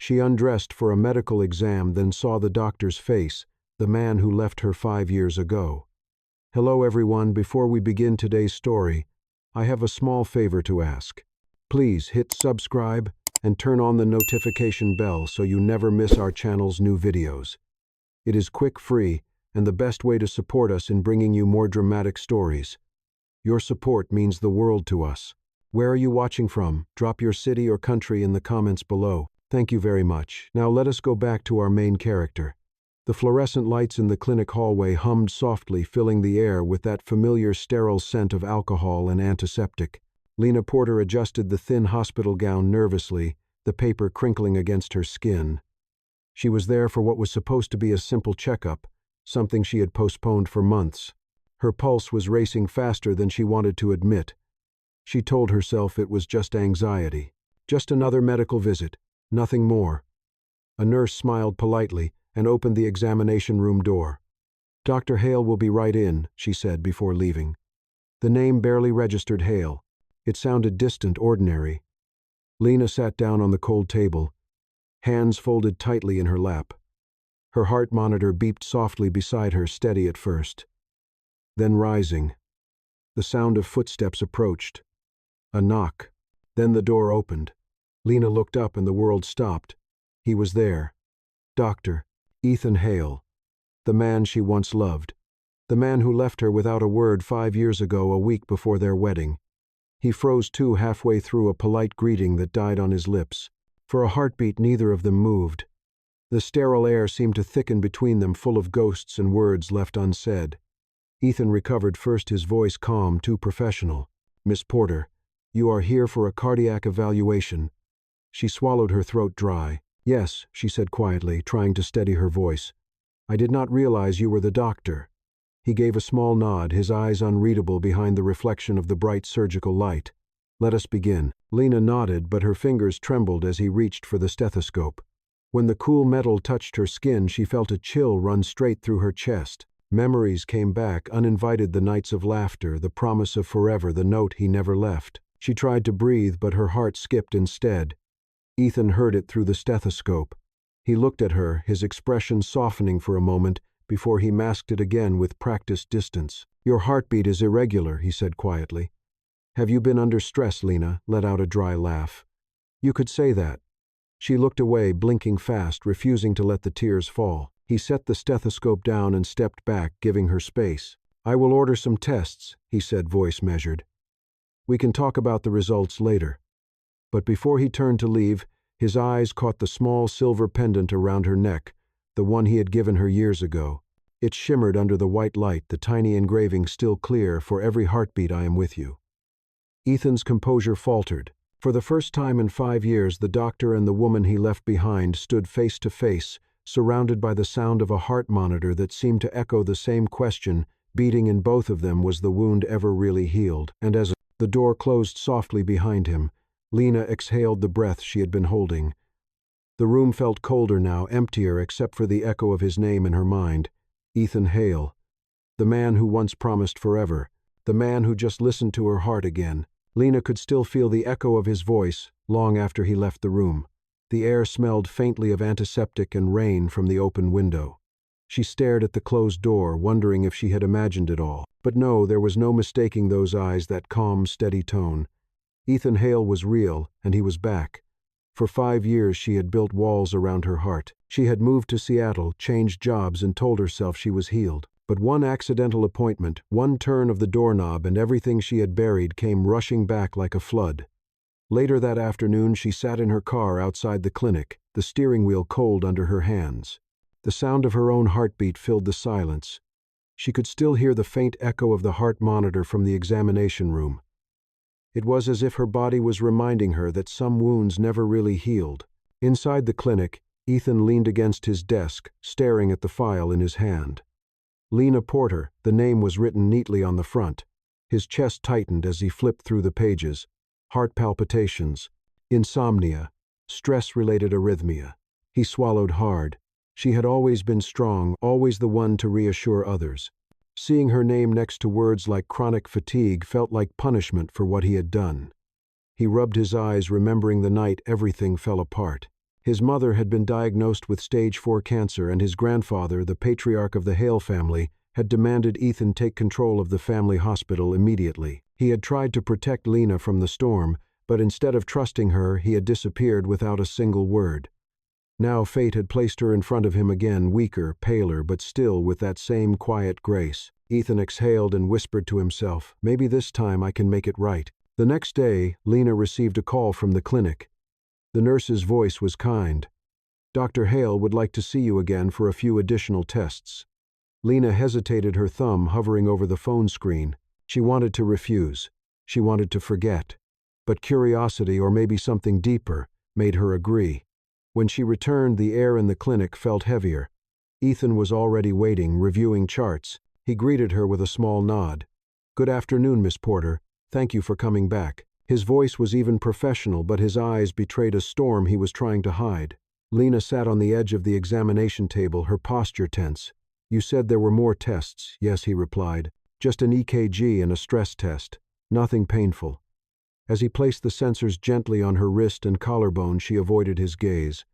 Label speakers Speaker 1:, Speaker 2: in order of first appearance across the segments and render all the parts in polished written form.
Speaker 1: She undressed for a medical exam, then saw the doctor's face, the man who left her 5 years ago. Hello everyone, before we begin today's story, I have a small favor to ask. Please hit subscribe and turn on the notification bell so you never miss our channel's new videos. It is quick, free, and the best way to support us in bringing you more dramatic stories. Your support means the world to us. Where are you watching from? Drop your city or country in the comments below. Thank you very much. Now let us go back to our main character. The fluorescent lights in the clinic hallway hummed softly, filling the air with that familiar sterile scent of alcohol and antiseptic. Lena Porter adjusted the thin hospital gown nervously, the paper crinkling against her skin. She was there for what was supposed to be a simple checkup, something she had postponed for months. Her pulse was racing faster than she wanted to admit. She told herself it was just anxiety. Just another medical visit, nothing more. A nurse smiled politely and opened the examination room door. "Dr. Hale will be right in," she said before leaving. The name barely registered Hale. It sounded distant, ordinary. Lena sat down on the cold table, hands folded tightly in her lap. Her heart monitor beeped softly beside her, steady at first. Then rising. The sound of footsteps approached. A knock. Then the door opened. Lena looked up and the world stopped. He was there. Dr. Ethan Hale. The man she once loved. The man who left her without a word 5 years ago, a week before their wedding. He froze too, halfway through a polite greeting that died on his lips. For a heartbeat, neither of them moved. The sterile air seemed to thicken between them, full of ghosts and words left unsaid. Ethan recovered first, his voice calm, too professional. "Miss Porter, you are here for a cardiac evaluation." She swallowed, her throat dry. "Yes," she said quietly, trying to steady her voice. "I did not realize you were the doctor." He gave a small nod, his eyes unreadable behind the reflection of the bright surgical light. "Let us begin." Lena nodded, but her fingers trembled as he reached for the stethoscope. When the cool metal touched her skin, she felt a chill run straight through her chest. Memories came back, uninvited, the nights of laughter, the promise of forever, the note he never left. She tried to breathe, but her heart skipped instead. Ethan heard it through the stethoscope. He looked at her, his expression softening for a moment, before he masked it again with practiced distance. "Your heartbeat is irregular," he said quietly. "Have you been under stress?" Lena let out a dry laugh. "You could say that." She looked away, blinking fast, refusing to let the tears fall. He set the stethoscope down and stepped back, giving her space. "I will order some tests," he said, voice measured. "We can talk about the results later." But before he turned to leave, his eyes caught the small silver pendant around her neck, the one he had given her years ago. It shimmered under the white light, the tiny engraving still clear, "For every heartbeat I am with you." Ethan's composure faltered. For the first time in 5 years, the doctor and the woman he left behind stood face to face, surrounded by the sound of a heart monitor that seemed to echo the same question, beating in both of them: was the wound ever really healed? And as the door closed softly behind him, Lena exhaled the breath she had been holding. The room felt colder now, emptier except for the echo of his name in her mind. Ethan Hale. The man who once promised forever. The man who just listened to her heart again. Lena could still feel the echo of his voice long after he left the room. The air smelled faintly of antiseptic and rain from the open window. She stared at the closed door, wondering if she had imagined it all. But no, there was no mistaking those eyes, that calm, steady tone. Ethan Hale was real, and he was back. For 5 years she had built walls around her heart. She had moved to Seattle, changed jobs, and told herself she was healed. But one accidental appointment, one turn of the doorknob, and everything she had buried came rushing back like a flood. Later that afternoon, she sat in her car outside the clinic, the steering wheel cold under her hands. The sound of her own heartbeat filled the silence. She could still hear the faint echo of the heart monitor from the examination room. It was as if her body was reminding her that some wounds never really healed. Inside the clinic, Ethan leaned against his desk, staring at the file in his hand. Lena Porter, the name was written neatly on the front. His chest tightened as he flipped through the pages. Heart palpitations, insomnia, stress-related arrhythmia. He swallowed hard. She had always been strong, always the one to reassure others. Seeing her name next to words like chronic fatigue felt like punishment for what he had done. He rubbed his eyes, remembering the night everything fell apart. His mother had been diagnosed with stage 4 cancer, and his grandfather, the patriarch of the Hale family, had demanded Ethan take control of the family hospital immediately. He had tried to protect Lena from the storm, but instead of trusting her, he had disappeared without a single word. Now fate had placed her in front of him again, weaker, paler, but still with that same quiet grace. Ethan exhaled and whispered to himself, "Maybe this time I can make it right." The next day, Lena received a call from the clinic. The nurse's voice was kind. "Dr. Hale would like to see you again for a few additional tests." Lena hesitated, her thumb hovering over the phone screen. She wanted to refuse. She wanted to forget. But curiosity, or maybe something deeper, made her agree. When she returned, the air in the clinic felt heavier. Ethan was already waiting, reviewing charts. He greeted her with a small nod. "Good afternoon, Miss Porter. Thank you for coming back." His voice was even professional, but his eyes betrayed a storm he was trying to hide. Lena sat on the edge of the examination table, her posture tense. "You said there were more tests." "Yes," he replied. "Just an EKG and a stress test. Nothing painful." As he placed the sensors gently on her wrist and collarbone, she avoided his gaze.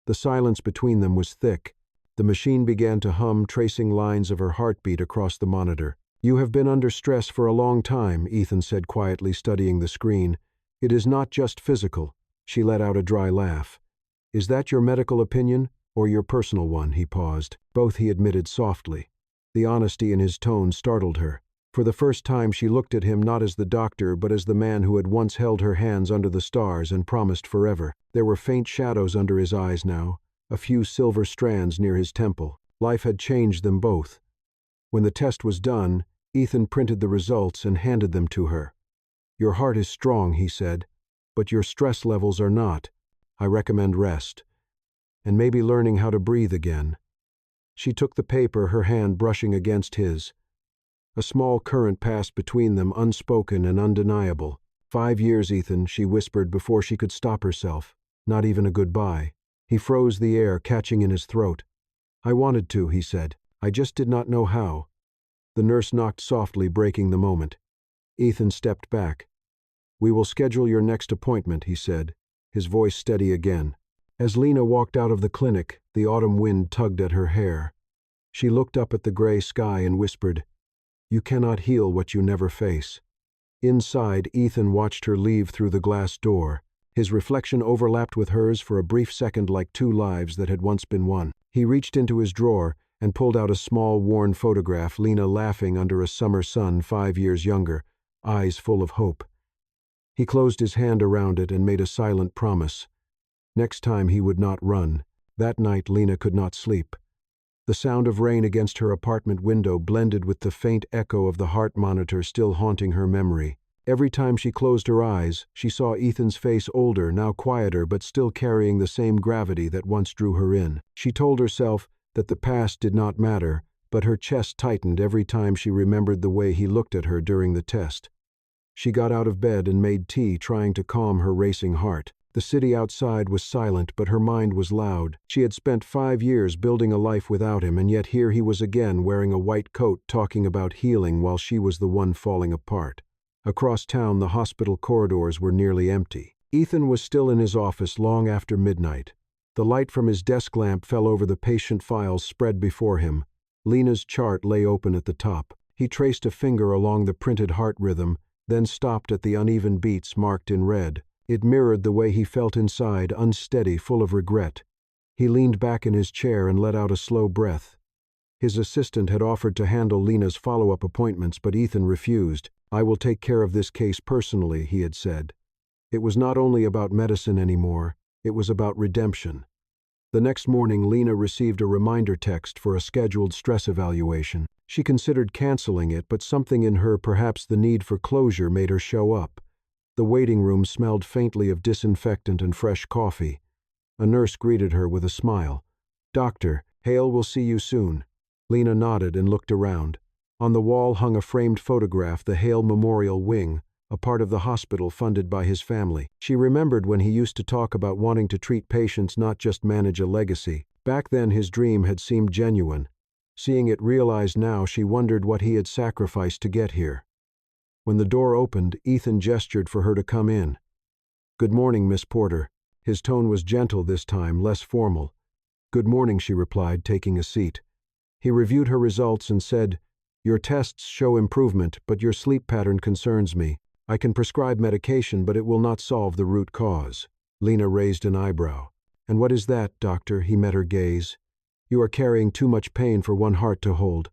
Speaker 1: The silence between them was thick. The machine began to hum, tracing lines of her heartbeat across the monitor. "You have been under stress for a long time," Ethan said quietly, studying the screen. "It is not just physical." She let out a dry laugh. "Is that your medical opinion, or your personal one?" He paused. "Both," he admitted softly. The honesty in his tone startled her. For the first time she looked at him not as the doctor, but as the man who had once held her hands under the stars and promised forever. There were faint shadows under his eyes now, a few silver strands near his temple. Life had changed them both. When the test was done, Ethan printed the results and handed them to her. "Your heart is strong," he said, "but your stress levels are not. I recommend rest. And maybe learning how to breathe again." She took the paper, her hand brushing against his. A small current passed between them, unspoken and undeniable. "5 years, Ethan," she whispered before she could stop herself. "Not even a goodbye." He froze the air, catching in his throat. "I wanted to," he said. "I just did not know how." The nurse knocked softly, breaking the moment. Ethan stepped back. "We will schedule your next appointment," he said, his voice steady again. As Lena walked out of the clinic, the autumn wind tugged at her hair. She looked up at the gray sky and whispered, "You cannot heal what you never face." Inside, Ethan watched her leave through the glass door. His reflection overlapped with hers for a brief second, like two lives that had once been one. He reached into his drawer and pulled out a small, worn photograph, Lena laughing under a summer sun, 5 years younger, eyes full of hope. He closed his hand around it and made a silent promise. Next time he would not run. That night Lena could not sleep. The sound of rain against her apartment window blended with the faint echo of the heart monitor still haunting her memory. Every time she closed her eyes, she saw Ethan's face, older, now quieter, but still carrying the same gravity that once drew her in. She told herself that the past did not matter, but her chest tightened every time she remembered the way he looked at her during the test. She got out of bed and made tea, trying to calm her racing heart. The city outside was silent, but her mind was loud. She had spent 5 years building a life without him, and yet here he was again, wearing a white coat, talking about healing while she was the one falling apart. Across town, the hospital corridors were nearly empty. Ethan was still in his office long after midnight. The light from his desk lamp fell over the patient files spread before him. Lena's chart lay open at the top. He traced a finger along the printed heart rhythm, then stopped at the uneven beats marked in red. It mirrored the way he felt inside, unsteady, full of regret. He leaned back in his chair and let out a slow breath. His assistant had offered to handle Lena's follow-up appointments, but Ethan refused. "I will take care of this case personally," he had said. It was not only about medicine anymore, it was about redemption. The next morning, Lena received a reminder text for a scheduled stress evaluation. She considered canceling it, but something in her, perhaps the need for closure, made her show up. The waiting room smelled faintly of disinfectant and fresh coffee. A nurse greeted her with a smile. "Dr. Hale will see you soon." Lena nodded and looked around. On the wall hung a framed photograph, the Hale Memorial Wing, a part of the hospital funded by his family. She remembered when he used to talk about wanting to treat patients, not just manage a legacy. Back then his dream had seemed genuine. Seeing it realized now, she wondered what he had sacrificed to get here. When the door opened, Ethan gestured for her to come in. "Good morning, Miss Porter." His tone was gentle this time, less formal. "Good morning," she replied, taking a seat. He reviewed her results and said, "Your tests show improvement, but your sleep pattern concerns me. I can prescribe medication, but it will not solve the root cause." Lena raised an eyebrow. "And what is that, doctor?" He met her gaze. "You are carrying too much pain for one heart to hold."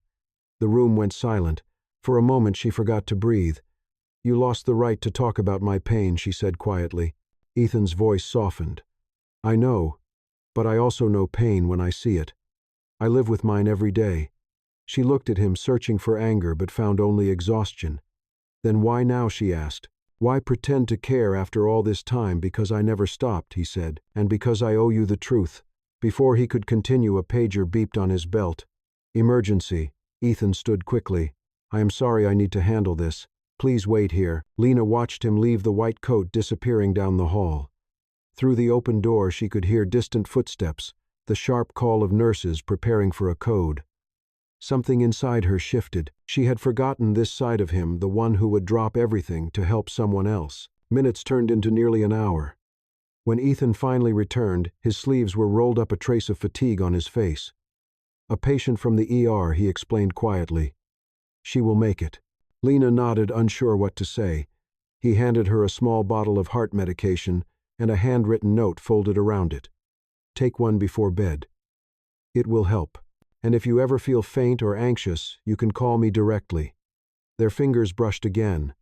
Speaker 1: The room went silent. For a moment she forgot to breathe. "You lost the right to talk about my pain," she said quietly. Ethan's voice softened. "I know, but I also know pain when I see it. I live with mine every day." She looked at him, searching for anger, but found only exhaustion. "Then why now?" she asked. "Why pretend to care after all this time?" "Because I never stopped," he said, "and because I owe you the truth." Before he could continue, a pager beeped on his belt. "Emergency." Ethan stood quickly. "I am sorry, I need to handle this. Please wait here." Lena watched him leave the white coat, disappearing down the hall. Through the open door she could hear distant footsteps, the sharp call of nurses preparing for a code. Something inside her shifted. She had forgotten this side of him, the one who would drop everything to help someone else. Minutes turned into nearly an hour. When Ethan finally returned, his sleeves were rolled up, a trace of fatigue on his face. "A patient from the ER," he explained quietly. "She will make it." Lena nodded, unsure what to say. He handed her a small bottle of heart medication and a handwritten note folded around it. "Take one before bed. It will help. And if you ever feel faint or anxious, you can call me directly." Their fingers brushed again.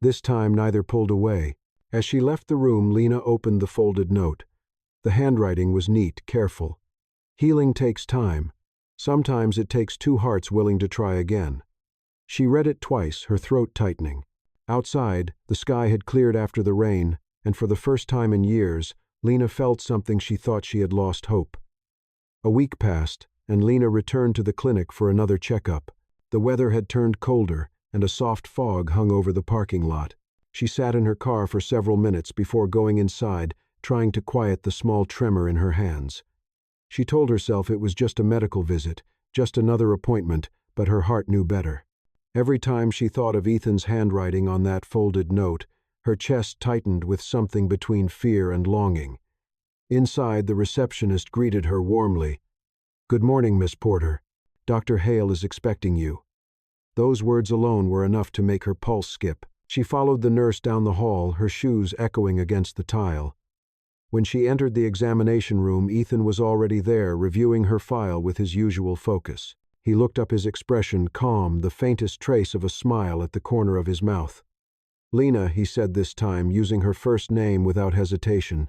Speaker 1: This time neither pulled away. As she left the room, Lena opened the folded note. The handwriting was neat, careful. "Healing takes time. Sometimes it takes two hearts willing to try again." She read it twice, her throat tightening. Outside, the sky had cleared after the rain, and for the first time in years, Lena felt something she thought she had lost hope. A week passed, and Lena returned to the clinic for another checkup. The weather had turned colder, and a soft fog hung over the parking lot. She sat in her car for several minutes before going inside, trying to quiet the small tremor in her hands. She told herself it was just a medical visit, just another appointment, but her heart knew better. Every time she thought of Ethan's handwriting on that folded note, her chest tightened with something between fear and longing. Inside, the receptionist greeted her warmly. "Good morning, Miss Porter. Dr. Hale is expecting you." Those words alone were enough to make her pulse skip. She followed the nurse down the hall, her shoes echoing against the tile. When she entered the examination room, Ethan was already there, reviewing her file with his usual focus. He looked up, his expression calm, the faintest trace of a smile at the corner of his mouth. "Lena," he said this time, using her first name without hesitation.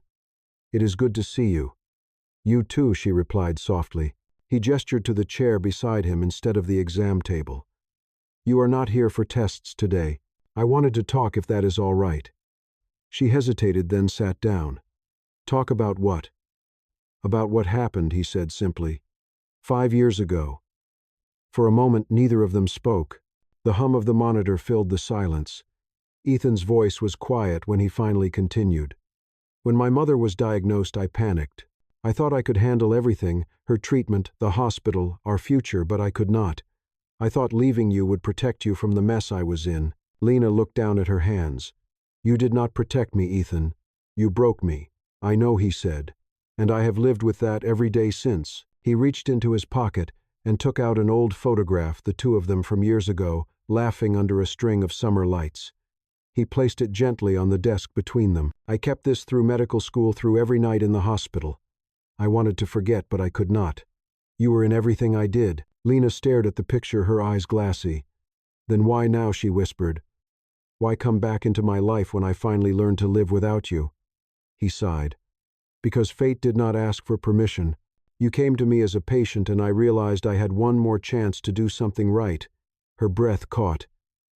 Speaker 1: "It is good to see you." "You too," she replied softly. He gestured to the chair beside him instead of the exam table. "You are not here for tests today. I wanted to talk, if that is all right." She hesitated, then sat down. "Talk about what?" "About what happened," he said simply. "5 years ago." For a moment neither of them spoke. The hum of the monitor filled the silence. Ethan's voice was quiet when he finally continued. "When my mother was diagnosed, I panicked. I thought I could handle everything, her treatment, the hospital, our future, but I could not. I thought leaving you would protect you from the mess I was in." Lena looked down at her hands. "You did not protect me, Ethan. You broke me." "I know," he said, "and I have lived with that every day since." He reached into his pocket and took out an old photograph, the two of them from years ago, laughing under a string of summer lights. He placed it gently on the desk between them. "I kept this through medical school, through every night in the hospital. I wanted to forget, but I could not. You were in everything I did." Lena stared at the picture, her eyes glassy. "Then why now?" she whispered. "Why come back into my life when I finally learned to live without you?" He sighed. "Because fate did not ask for permission. You came to me as a patient, and I realized I had one more chance to do something right." Her breath caught.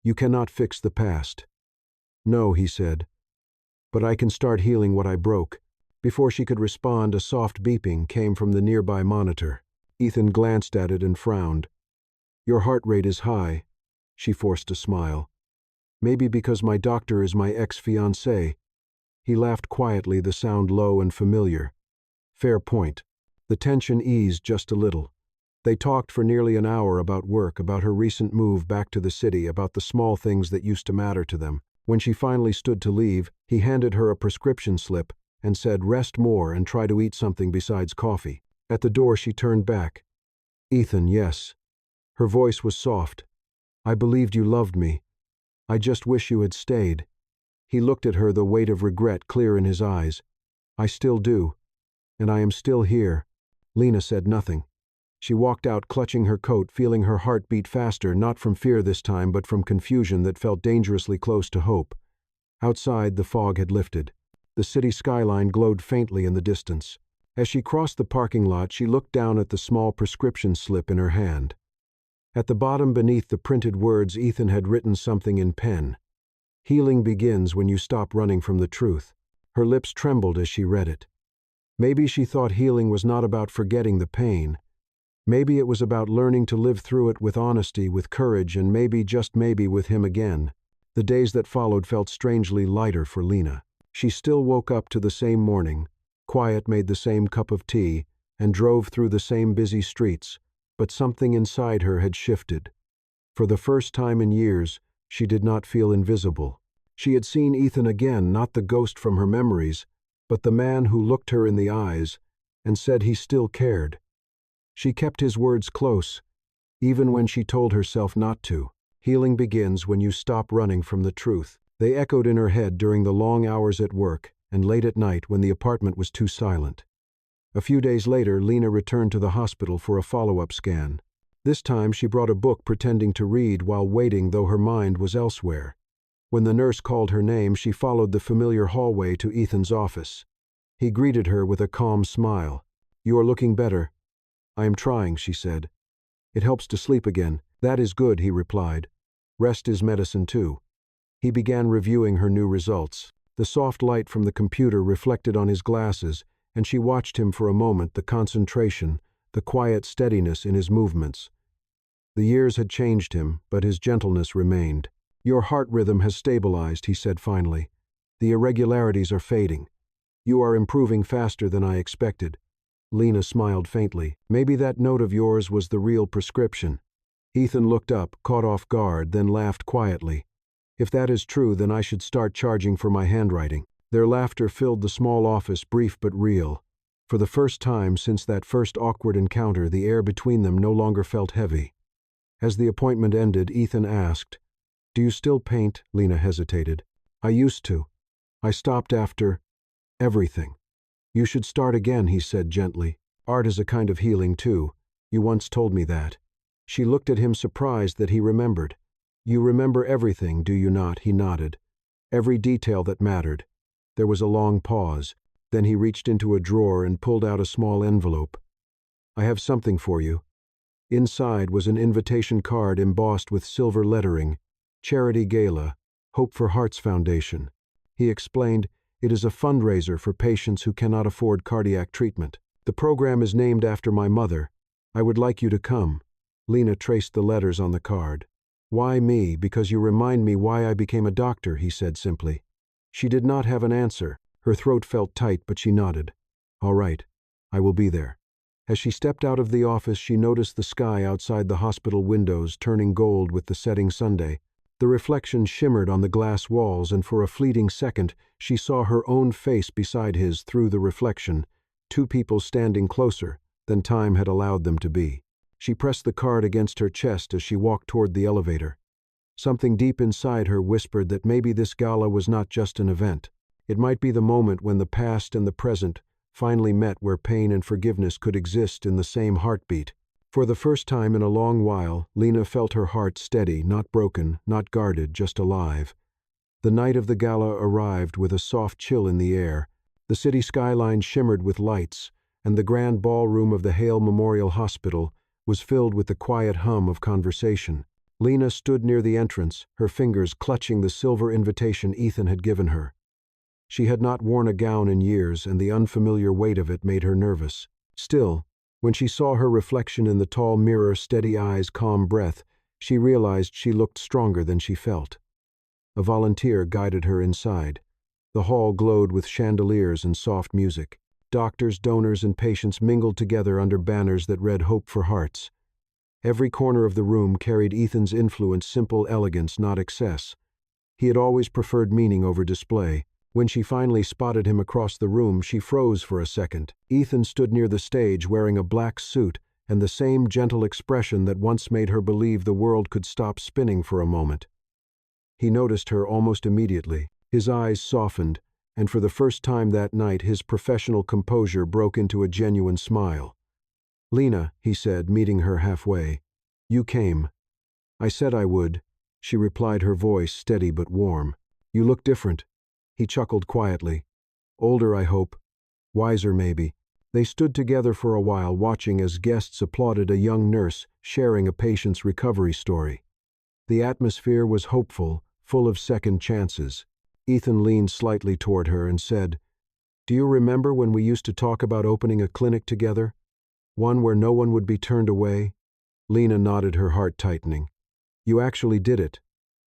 Speaker 1: "You cannot fix the past." "No," he said. "But I can start healing what I broke." Before she could respond, a soft beeping came from the nearby monitor. Ethan glanced at it and frowned. "Your heart rate is high." She forced a smile. "Maybe because my doctor is my ex-fiancé." He laughed quietly, the sound low and familiar. "Fair point." The tension eased just a little. They talked for nearly an hour about work, about her recent move back to the city, about the small things that used to matter to them. When she finally stood to leave, he handed her a prescription slip, and said, "Rest more and try to eat something besides coffee." At the door she turned back. "Ethan, yes." Her voice was soft. "I believed you loved me. I just wish you had stayed." He looked at her, the weight of regret clear in his eyes. "I still do. And I am still here." Lena said nothing. She walked out, clutching her coat, feeling her heart beat faster, not from fear this time, but from confusion that felt dangerously close to hope. Outside, the fog had lifted. The city skyline glowed faintly in the distance. As she crossed the parking lot, she looked down at the small prescription slip in her hand. At the bottom, beneath the printed words, Ethan had written something in pen. "Healing begins when you stop running from the truth." Her lips trembled as she read it. Maybe she thought healing was not about forgetting the pain. Maybe it was about learning to live through it with honesty, with courage, and maybe, just maybe, with him again. The days that followed felt strangely lighter for Lena. She still woke up to the same morning, quiet, made the same cup of tea, and drove through the same busy streets, but something inside her had shifted. For the first time in years, she did not feel invisible. She had seen Ethan again, not the ghost from her memories, but the man who looked her in the eyes and said he still cared. She kept his words close, even when she told herself not to. Healing begins when you stop running from the truth. They echoed in her head during the long hours at work and late at night when the apartment was too silent. A few days later, Lena returned to the hospital for a follow-up scan. This time she brought a book, pretending to read while waiting, though her mind was elsewhere. When the nurse called her name, she followed the familiar hallway to Ethan's office. He greeted her with a calm smile. "You are looking better." "I am trying," she said. "It helps to sleep again." "That is good," he replied. "Rest is medicine too." He began reviewing her new results. The soft light from the computer reflected on his glasses, and she watched him for a moment, the concentration, the quiet steadiness in his movements. The years had changed him, but his gentleness remained. "Your heart rhythm has stabilized," he said finally. "The irregularities are fading. You are improving faster than I expected." Lena smiled faintly. "Maybe that note of yours was the real prescription." Ethan looked up, caught off guard, then laughed quietly. "If that is true, then I should start charging for my handwriting." Their laughter filled the small office, brief but real. For the first time since that first awkward encounter, the air between them no longer felt heavy. As the appointment ended, Ethan asked, "Do you still paint?" Lena hesitated. "I used to. I stopped after everything." "You should start again," he said gently. "Art is a kind of healing too. You once told me that." She looked at him, surprised that he remembered. "You remember everything, do you not?" He nodded. "Every detail that mattered." There was a long pause. Then he reached into a drawer and pulled out a small envelope. "I have something for you." Inside was an invitation card embossed with silver lettering, "Charity Gala, Hope for Hearts Foundation." He explained, "It is a fundraiser for patients who cannot afford cardiac treatment. The program is named after my mother. I would like you to come." Lena traced the letters on the card. "Why me? Because you remind me why I became a doctor," he said simply. She did not have an answer. Her throat felt tight, but she nodded. "All right, I will be there." As she stepped out of the office, she noticed the sky outside the hospital windows turning gold with the setting Sunday. The reflection shimmered on the glass walls, and for a fleeting second, she saw her own face beside his through the reflection, two people standing closer than time had allowed them to be. She pressed the card against her chest as she walked toward the elevator. Something deep inside her whispered that maybe this gala was not just an event. It might be the moment when the past and the present finally met, where pain and forgiveness could exist in the same heartbeat. For the first time in a long while, Lena felt her heart steady, not broken, not guarded, just alive. The night of the gala arrived with a soft chill in the air. The city skyline shimmered with lights, and the grand ballroom of the Hale Memorial Hospital was filled with the quiet hum of conversation. Lena stood near the entrance, her fingers clutching the silver invitation Ethan had given her. She had not worn a gown in years, and the unfamiliar weight of it made her nervous. Still, when she saw her reflection in the tall mirror, steady eyes, calm breath, she realized she looked stronger than she felt. A volunteer guided her inside. The hall glowed with chandeliers and soft music. Doctors, donors, and patients mingled together under banners that read "Hope for Hearts." Every corner of the room carried Ethan's influence, simple elegance, not excess. He had always preferred meaning over display. When she finally spotted him across the room, she froze for a second. Ethan stood near the stage wearing a black suit and the same gentle expression that once made her believe the world could stop spinning for a moment. He noticed her almost immediately. His eyes softened, and for the first time that night his professional composure broke into a genuine smile. "Lena," he said, meeting her halfway. "You came." "I said I would," she replied, her voice steady but warm. "You look different." He chuckled quietly. "Older, I hope. Wiser, maybe." They stood together for a while, watching as guests applauded a young nurse sharing a patient's recovery story. The atmosphere was hopeful, full of second chances. Ethan leaned slightly toward her and said, "Do you remember when we used to talk about opening a clinic together? One where no one would be turned away?" Lena nodded, her heart tightening. "You actually did it."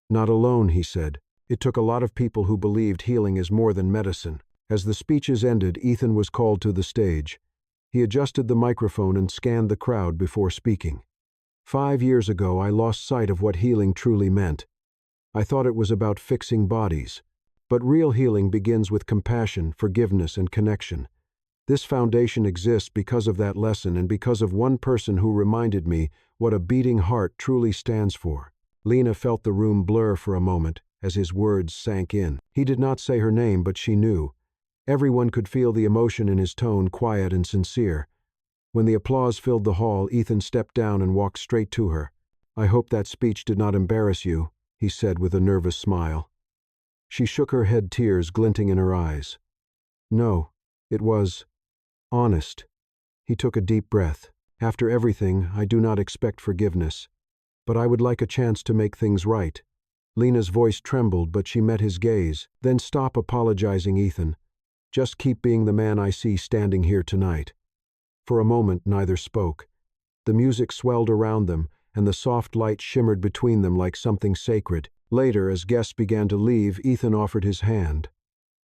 Speaker 1: "Not alone," he said. "It took a lot of people who believed healing is more than medicine." As the speeches ended, Ethan was called to the stage. He adjusted the microphone and scanned the crowd before speaking. "5 years ago, I lost sight of what healing truly meant. I thought it was about fixing bodies. But real healing begins with compassion, forgiveness, and connection. This foundation exists because of that lesson and because of one person who reminded me what a beating heart truly stands for." Lena felt the room blur for a moment as his words sank in. He did not say her name, but she knew. Everyone could feel the emotion in his tone, quiet and sincere. When the applause filled the hall, Ethan stepped down and walked straight to her. "I hope that speech did not embarrass you," he said with a nervous smile. She shook her head, tears glinting in her eyes. "No, it was honest." He took a deep breath. "After everything, I do not expect forgiveness. But I would like a chance to make things right." Lena's voice trembled, but she met his gaze. "Then stop apologizing, Ethan. Just keep being the man I see standing here tonight." For a moment, neither spoke. The music swelled around them, and the soft light shimmered between them like something sacred. Later, as guests began to leave, Ethan offered his hand.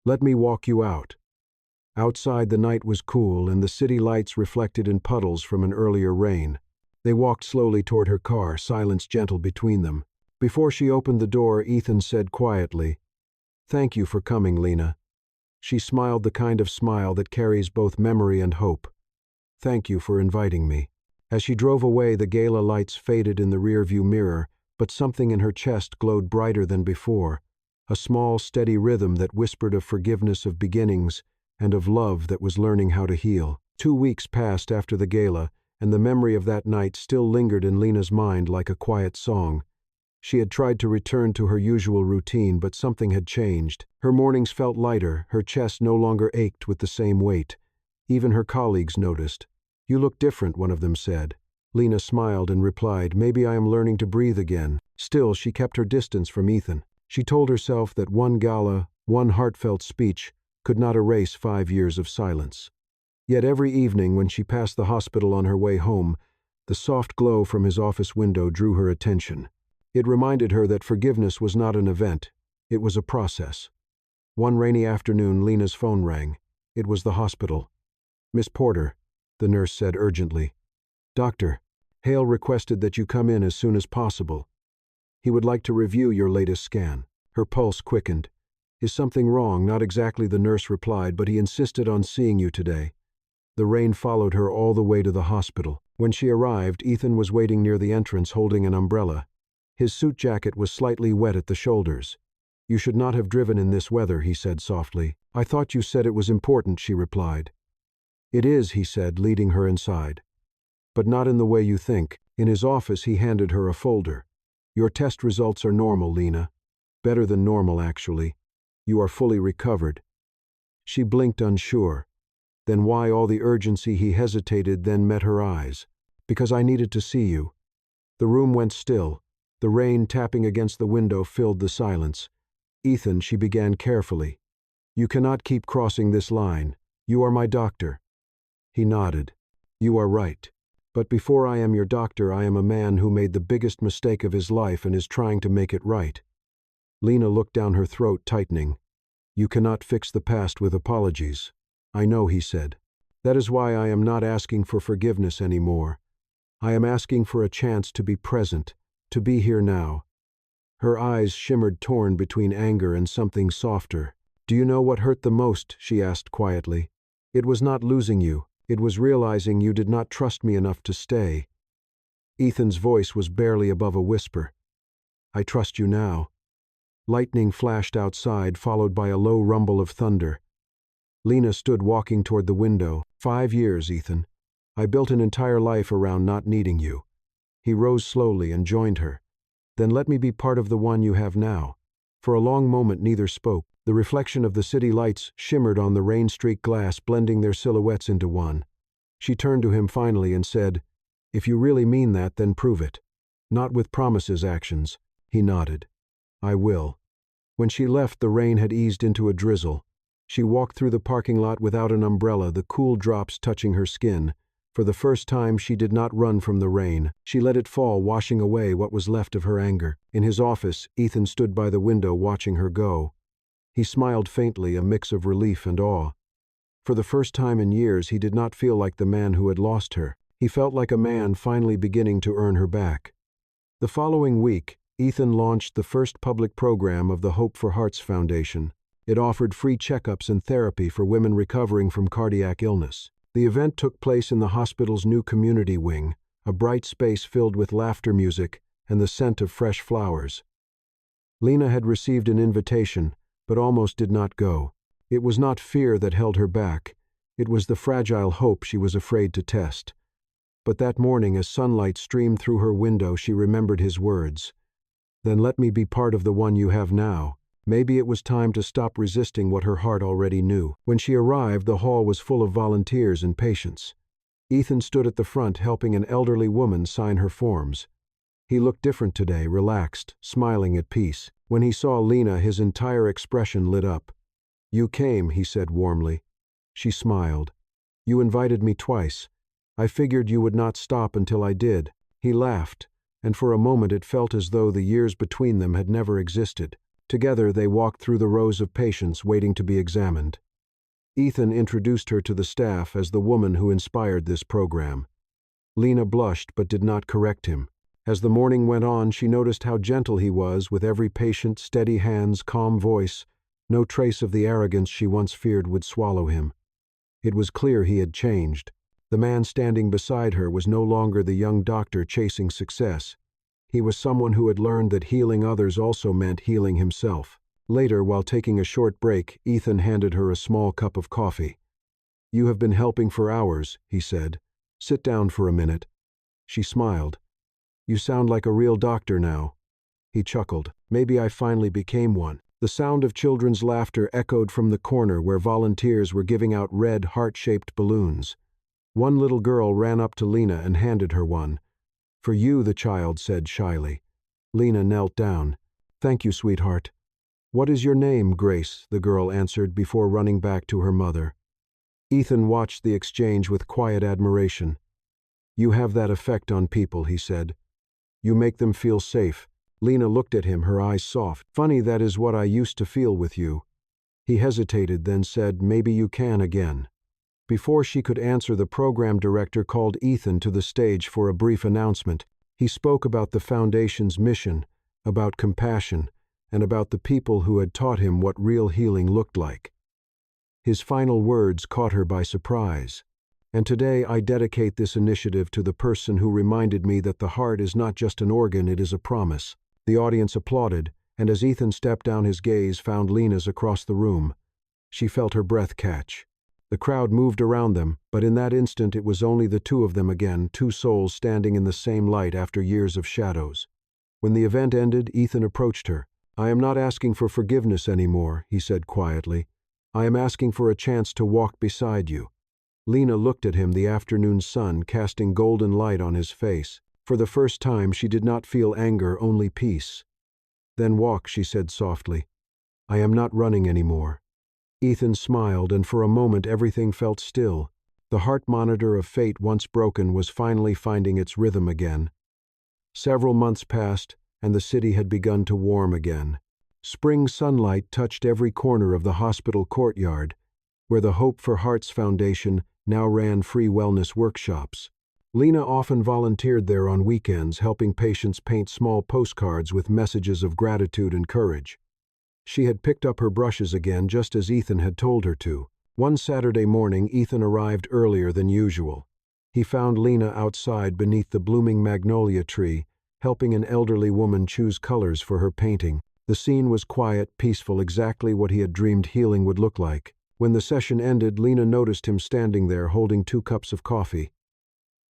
Speaker 1: "Let me walk you out." Outside, the night was cool, and the city lights reflected in puddles from an earlier rain. They walked slowly toward her car, silence gentle between them. Before she opened the door, Ethan said quietly, "Thank you for coming, Lena." She smiled the kind of smile that carries both memory and hope. "Thank you for inviting me." As she drove away, the gala lights faded in the rearview mirror, but something in her chest glowed brighter than before, a small, steady rhythm that whispered of forgiveness, of beginnings, and of love that was learning how to heal. 2 weeks passed after the gala, and the memory of that night still lingered in Lena's mind like a quiet song. She had tried to return to her usual routine, but something had changed. Her mornings felt lighter, her chest no longer ached with the same weight. Even her colleagues noticed. "You look different," one of them said. Lena smiled and replied, "Maybe I am learning to breathe again." Still, she kept her distance from Ethan. She told herself that one gala, one heartfelt speech, could not erase 5 years of silence. Yet every evening when she passed the hospital on her way home, the soft glow from his office window drew her attention. It reminded her that forgiveness was not an event, it was a process. One rainy afternoon, Lena's phone rang. It was the hospital. "Miss Porter," the nurse said urgently. "Doctor, Hale requested that you come in as soon as possible. He would like to review your latest scan." Her pulse quickened. "Is something wrong?" "Not exactly," the nurse replied, "but he insisted on seeing you today." The rain followed her all the way to the hospital. When she arrived, Ethan was waiting near the entrance holding an umbrella. His suit jacket was slightly wet at the shoulders. "You should not have driven in this weather," he said softly. "I thought you said it was important," she replied. "It is," he said, leading her inside. "But not in the way you think." In his office, he handed her a folder. "Your test results are normal, Lena. Better than normal, actually. You are fully recovered." She blinked, unsure. Then why all the urgency? He hesitated, then met her eyes. "Because I needed to see you." The room went still. The rain tapping against the window filled the silence. "Ethan," she began carefully, "you cannot keep crossing this line. You are my doctor." He nodded. "You are right. But before I am your doctor, I am a man who made the biggest mistake of his life and is trying to make it right." Lena looked down, her throat tightening. "You cannot fix the past with apologies." "I know," he said. "That is why I am not asking for forgiveness anymore. I am asking for a chance to be present, to be here now." Her eyes shimmered, torn between anger and something softer. "Do you know what hurt the most?" she asked quietly. "It was not losing you. It was realizing you did not trust me enough to stay." Ethan's voice was barely above a whisper. "I trust you now." Lightning flashed outside, followed by a low rumble of thunder. Lena stood walking toward the window. "5 years, Ethan. I built an entire life around not needing you." He rose slowly and joined her. "Then let me be part of the one you have now." For a long moment neither spoke. The reflection of the city lights shimmered on the rain-streaked glass, blending their silhouettes into one. She turned to him finally and said, "If you really mean that, then prove it." "Not with promises, actions." He nodded. "I will." When she left, the rain had eased into a drizzle. She walked through the parking lot without an umbrella, the cool drops touching her skin. For the first time, she did not run from the rain. She let it fall, washing away what was left of her anger. In his office, Ethan stood by the window watching her go. He smiled faintly, a mix of relief and awe. For the first time in years, he did not feel like the man who had lost her. He felt like a man finally beginning to earn her back. The following week, Ethan launched the first public program of the Hope for Hearts Foundation. It offered free checkups and therapy for women recovering from cardiac illness. The event took place in the hospital's new community wing, a bright space filled with laughter music and the scent of fresh flowers. Lena had received an invitation, but almost did not go. It was not fear that held her back. It was the fragile hope she was afraid to test. But that morning, as sunlight streamed through her window, she remembered his words. "Then let me be part of the one you have now." Maybe it was time to stop resisting what her heart already knew. When she arrived, the hall was full of volunteers and patients. Ethan stood at the front helping an elderly woman sign her forms. He looked different today, relaxed, smiling at peace. When he saw Lena, his entire expression lit up. "You came," he said warmly. She smiled. "You invited me twice. I figured you would not stop until I did." He laughed, and for a moment it felt as though the years between them had never existed. Together they walked through the rows of patients waiting to be examined. Ethan introduced her to the staff as the woman who inspired this program. Lena blushed but did not correct him. As the morning went on, she noticed how gentle he was with every patient, steady hands, calm voice, no trace of the arrogance she once feared would swallow him. It was clear he had changed. The man standing beside her was no longer the young doctor chasing success. He was someone who had learned that healing others also meant healing himself. Later, while taking a short break, Ethan handed her a small cup of coffee. "You have been helping for hours," he said. "Sit down for a minute." She smiled. "You sound like a real doctor now." He chuckled. "Maybe I finally became one." The sound of children's laughter echoed from the corner where volunteers were giving out red, heart-shaped balloons. One little girl ran up to Lena and handed her one. "For you," the child said shyly. Lena knelt down. "Thank you, sweetheart." "What is your name, Grace?" the girl answered before running back to her mother. Ethan watched the exchange with quiet admiration. "You have that effect on people," he said. "You make them feel safe." Lena looked at him, her eyes soft. "Funny, that is what I used to feel with you." He hesitated, then said, "Maybe you can again." Before she could answer, the program director called Ethan to the stage for a brief announcement. He spoke about the foundation's mission, about compassion, and about the people who had taught him what real healing looked like. His final words caught her by surprise. "And today I dedicate this initiative to the person who reminded me that the heart is not just an organ, it is a promise." The audience applauded, and as Ethan stepped down, his gaze found Lena's across the room. She felt her breath catch. The crowd moved around them, but in that instant it was only the two of them again, two souls standing in the same light after years of shadows. When the event ended, Ethan approached her. "I am not asking for forgiveness anymore," he said quietly. "I am asking for a chance to walk beside you." Lena looked at him, the afternoon sun casting golden light on his face. For the first time she did not feel anger, only peace. "Then walk," she said softly. "I am not running anymore." Ethan smiled, and for a moment everything felt still. The heart monitor of fate, once broken, was finally finding its rhythm again. Several months passed, and the city had begun to warm again. Spring sunlight touched every corner of the hospital courtyard, where the Hope for Hearts Foundation now ran free wellness workshops. Lena often volunteered there on weekends, helping patients paint small postcards with messages of gratitude and courage. She had picked up her brushes again just as Ethan had told her to. One Saturday morning, Ethan arrived earlier than usual. He found Lena outside beneath the blooming magnolia tree, helping an elderly woman choose colors for her painting. The scene was quiet, peaceful, exactly what he had dreamed healing would look like. When the session ended, Lena noticed him standing there holding 2 cups of coffee.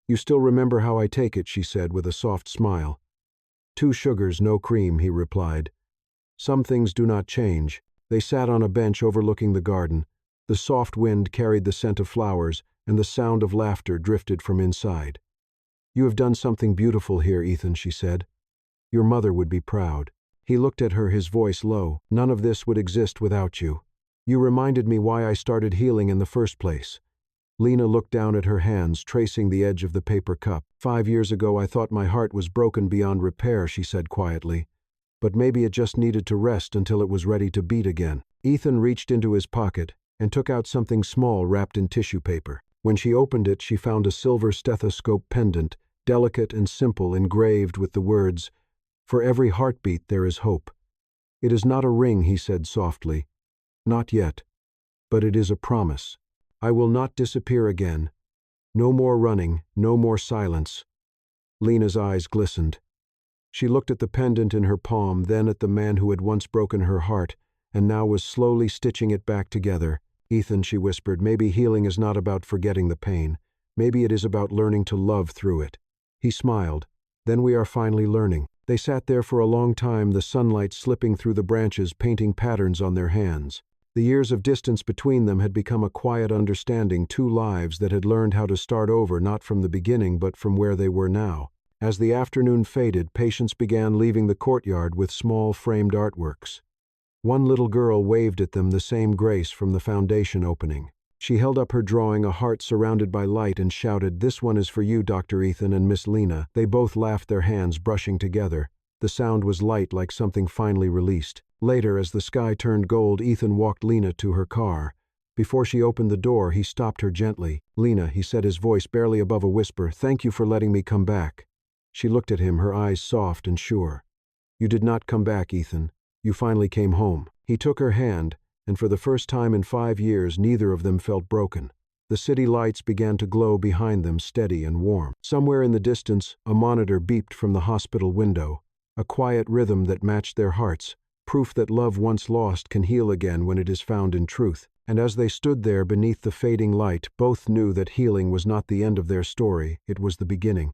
Speaker 1: "You still remember how I take it," she said with a soft smile. "2 sugars, no cream," he replied. "Some things do not change." They sat on a bench overlooking the garden. The soft wind carried the scent of flowers, and the sound of laughter drifted from inside. "You have done something beautiful here, Ethan," she said. "Your mother would be proud." He looked at her, his voice low. "None of this would exist without you. You reminded me why I started healing in the first place." Lena looked down at her hands, tracing the edge of the paper cup. "5 years ago I thought my heart was broken beyond repair," she said quietly. "But maybe it just needed to rest until it was ready to beat again." Ethan reached into his pocket and took out something small wrapped in tissue paper. When she opened it, she found a silver stethoscope pendant, delicate and simple, engraved with the words, "For every heartbeat there is hope." "It is not a ring," he said softly. "Not yet. But it is a promise. I will not disappear again. No more running, no more silence." Lena's eyes glistened. She looked at the pendant in her palm, then at the man who had once broken her heart, and now was slowly stitching it back together. "Ethan," she whispered, "maybe healing is not about forgetting the pain. Maybe it is about learning to love through it." He smiled. "Then we are finally learning." They sat there for a long time, the sunlight slipping through the branches, painting patterns on their hands. The years of distance between them had become a quiet understanding, 2 lives that had learned how to start over, not from the beginning, but from where they were now. As the afternoon faded, patients began leaving the courtyard with small framed artworks. One little girl waved at them the same grace from the foundation opening. She held up her drawing, a heart surrounded by light, and shouted, "This one is for you, Dr. Ethan and Miss Lena." They both laughed, their hands brushing together. The sound was light, like something finally released. Later, as the sky turned gold, Ethan walked Lena to her car. Before she opened the door, he stopped her gently. "Lena," he said, his voice barely above a whisper, "thank you for letting me come back." She looked at him, her eyes soft and sure. "You did not come back, Ethan. You finally came home." He took her hand, and for the first time in 5 years, neither of them felt broken. The city lights began to glow behind them, steady and warm. Somewhere in the distance, a monitor beeped from the hospital window, a quiet rhythm that matched their hearts, proof that love once lost can heal again when it is found in truth. And as they stood there beneath the fading light, both knew that healing was not the end of their story, it was the beginning.